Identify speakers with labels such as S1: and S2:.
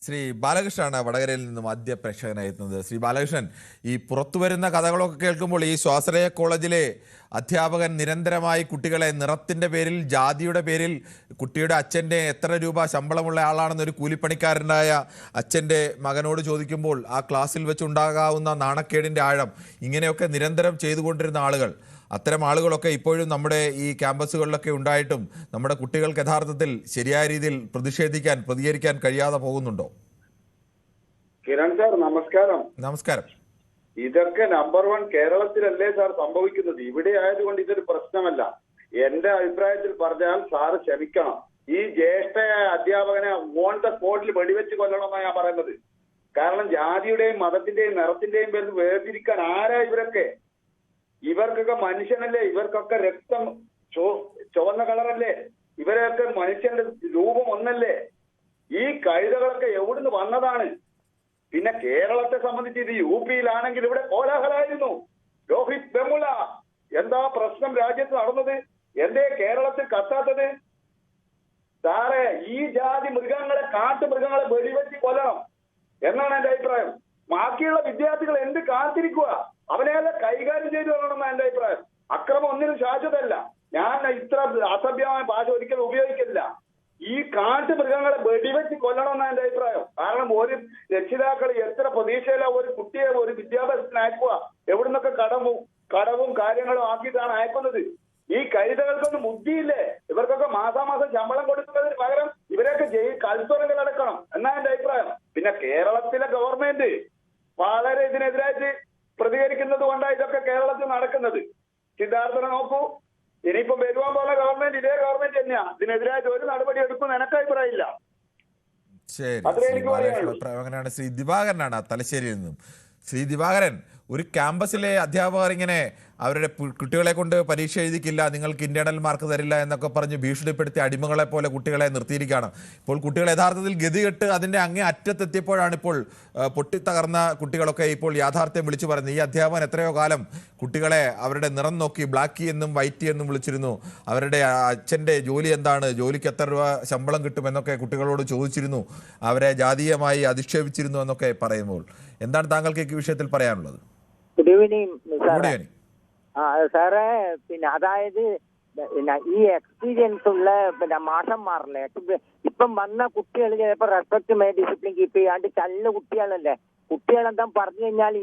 S1: ശ്രീ ബാലകൃഷ്ണനാണ് വടകരയിൽ നിന്നും ആദ്യ പ്രേക്ഷകനായി എത്തുന്നത്. ശ്രീ ബാലകൃഷ്ണൻ, ഈ പുറത്തു വരുന്ന കഥകളൊക്കെ കേൾക്കുമ്പോൾ ഈ സ്വാശ്രയ കോളേജിലെ അധ്യാപകൻ നിരന്തരമായി കുട്ടികളെ നിറത്തിൻ്റെ പേരിൽ, ജാതിയുടെ പേരിൽ, കുട്ടിയുടെ അച്ഛൻ്റെ എത്ര രൂപ ശമ്പളമുള്ള ആളാണെന്നൊരു കൂലിപ്പണിക്കാരനായ അച്ഛൻ്റെ മകനോട് ചോദിക്കുമ്പോൾ ആ ക്ലാസ്സിൽ വെച്ചുണ്ടാകാവുന്ന നാണക്കേടിൻ്റെ ആഴം, ഇങ്ങനെയൊക്കെ നിരന്തരം ചെയ്തുകൊണ്ടിരുന്ന ആളുകൾ, അത്തരം ആളുകളൊക്കെ ഇപ്പോഴും നമ്മുടെ ഈ ക്യാമ്പസുകളിലൊക്കെ ഉണ്ടായിട്ടും നമ്മുടെ കുട്ടികൾക്ക് യഥാർത്ഥത്തിൽ ശരിയായ രീതിയിൽ പ്രതികരിക്കാൻ കഴിയാതെ പോകുന്നുണ്ടോ?
S2: കിരൺ സാർ നമസ്കാരം.
S1: നമസ്കാരം.
S2: ഇതൊക്കെ നമ്പർ 1 കേരളത്തിലല്ലേ സാർ സംഭവിക്കുന്നത്? ഇവിടെ ആയതുകൊണ്ട് ഇതൊരു പ്രശ്നമല്ല. എന്റെ അഭിപ്രായത്തിൽ പറഞ്ഞാൽ സാറ് ക്ഷമിക്കണം. ഈ ജ്യേഷ്ഠയായ അധ്യാപകനെ ഓൺ ദ സ്പോട്ടിൽ വെടിവെച്ച് കൊല്ലണമെന്നാണ് ഞാൻ പറയുന്നത്. കാരണം ജാതിയുടെയും മതത്തിന്റെയും നിറത്തിന്റെയും പേരിൽ വേർതിരിക്കാൻ ആരാ ഇവരൊക്കെ? ഇവർക്കൊക്കെ മനുഷ്യനല്ലേ? ഇവർക്കൊക്കെ രക്തം ചുവന്ന കളറല്ലേ? ഇവരൊക്കെ മനുഷ്യന്റെ രൂപം ഒന്നല്ലേ? ഈ കഴുതകളൊക്കെ എവിടുന്ന് വന്നതാണ്? പിന്നെ കേരളത്തെ സംബന്ധിച്ച് ഇത് UP-യിലാണെങ്കിൽ ഇവിടെ കോലാഹലമായിരുന്നു. രോഹിത് വെമുല, എന്താ പ്രശ്നം രാജ്യത്ത് നടന്നത്? എന്തേ കേരളത്തിൽ കത്താത്തത്? സാറേ, ഈ ജാതി മൃഗങ്ങളെ, കാട്ടുമൃഗങ്ങളെ വെടിവെച്ച് കൊല്ലണം എന്നാണ് എന്റെ അഭിപ്രായം. ബാക്കിയുള്ള വിദ്യാർത്ഥികൾ എന്ത് കാത്തിരിക്കുക? അവനെയല്ല കൈകാര്യം ചെയ്തു കൊള്ളണമെന്നാണ് എന്റെ അഭിപ്രായം. അക്രമം ഒന്നിനും ശാശ്വതമല്ല. ഞാൻ ഇത്ര അസഭ്യമായ ഭാഷ ഒരിക്കലും ഉപയോഗിക്കില്ല. ഈ കാട്ടുമൃഗങ്ങളെ വെടിവെച്ച് കൊല്ലണമെന്നാണ് എന്റെ അഭിപ്രായം. കാരണം ഒരു രക്ഷിതാക്കൾ എത്ര പ്രതീക്ഷയില ഒരു കുട്ടിയെ ഒരു വിദ്യാഭ്യാസത്തിന് അയക്കുക? എവിടുന്നൊക്കെ കടവും കാര്യങ്ങളും ആക്കിയിട്ടാണ് അയക്കുന്നത്. ഈ കൈതകൾക്കൊന്നും ബുദ്ധിയില്ലേ? ഇവർക്കൊക്കെ മാസാമാസം ശമ്പളം കൊടുക്കുന്നതിന് പകരം ഇവരൊക്കെ കൽത്തുറകൾ അടക്കണം എന്നാണ് എന്റെ അഭിപ്രായം. പിന്നെ കേരളത്തിലെ ഗവൺമെന്റ് വളരെ ഇതിനെതിരായിട്ട് പ്രതികരിക്കുന്നത് കൊണ്ടാണ് ഇതൊക്കെ കേരളത്തിൽ നടക്കുന്നത്. സിദ്ധാർത്ഥനെ നോക്കൂ, ഇനിയിപ്പോ വരുവാൻ പോകുന്ന ഗവൺമെന്റ് ഇതേ ഗവൺമെന്റ് തന്നെയാ. ഇതിനെതിരായിട്ട് ഒരു നടപടി എടുക്കുന്ന എനിക്ക് അഭിപ്രായമില്ല.
S1: അങ്ങനെയാണ്. ശ്രീ ദിവാകരനാണ് തലശ്ശേരിയിൽ നിന്നും. ശ്രീ ദിവാകരൻ, ഒരു ക്യാമ്പസിലെ അധ്യാപകർ ഇങ്ങനെ അവരുടെ കുട്ടികളെ കൊണ്ട് പരീക്ഷ എഴുതിക്കില്ല, നിങ്ങൾക്ക് ഇന്റേണൽ മാർക്ക് തരില്ല എന്നൊക്കെ പറഞ്ഞ് ഭീഷണിപ്പെടുത്തി അടിമകളെ പോലെ കുട്ടികളെ നിർത്തിയിരിക്കുകയാണ്. ഇപ്പോൾ കുട്ടികൾ യഥാർത്ഥത്തിൽ ഗതികെട്ട് അതിൻ്റെ അങ്ങേ അറ്റത്തെത്തിയപ്പോഴാണ് ഇപ്പോൾ പൊട്ടിത്തകർന്ന കുട്ടികളൊക്കെ ഇപ്പോൾ യാഥാർത്ഥ്യം വിളിച്ചു പറയുന്നത്. ഈ അധ്യാപകൻ എത്രയോ കാലം കുട്ടികളെ അവരുടെ നിറം നോക്കി ബ്ലാക്ക് എന്നും വൈറ്റ് എന്നും വിളിച്ചിരുന്നു. അവരുടെ അച്ഛൻ്റെ ജോലി എന്താണ്, ജോലിക്ക് എത്ര രൂപ ശമ്പളം കിട്ടുമെന്നൊക്കെ കുട്ടികളോട് ചോദിച്ചിരുന്നു. അവരെ ജാതീയമായി അധിക്ഷേപിച്ചിരുന്നു എന്നൊക്കെ പറയുമ്പോൾ എന്താണ് താങ്കൾക്ക് ഈ വിഷയത്തിൽ പറയാനുള്ളത്?
S3: ഗുഡ് ഈവനിങ് സാറേ. പിന്നെ അതായത് ഈ എക്സ്പീരിയൻസ് ഉള്ള മാഷന്മാരല്ലേ ഇപ്പം വന്ന കുട്ടികൾ ചിലപ്പോൾ റെസ്പെക്ട് ഡിസിപ്ലിൻ കീപ്പ് ചെയ്യാണ്ട് ചല്ല കുട്ടികളല്ലേ. കുട്ടികളെന്താ പറഞ്ഞു കഴിഞ്ഞാൽ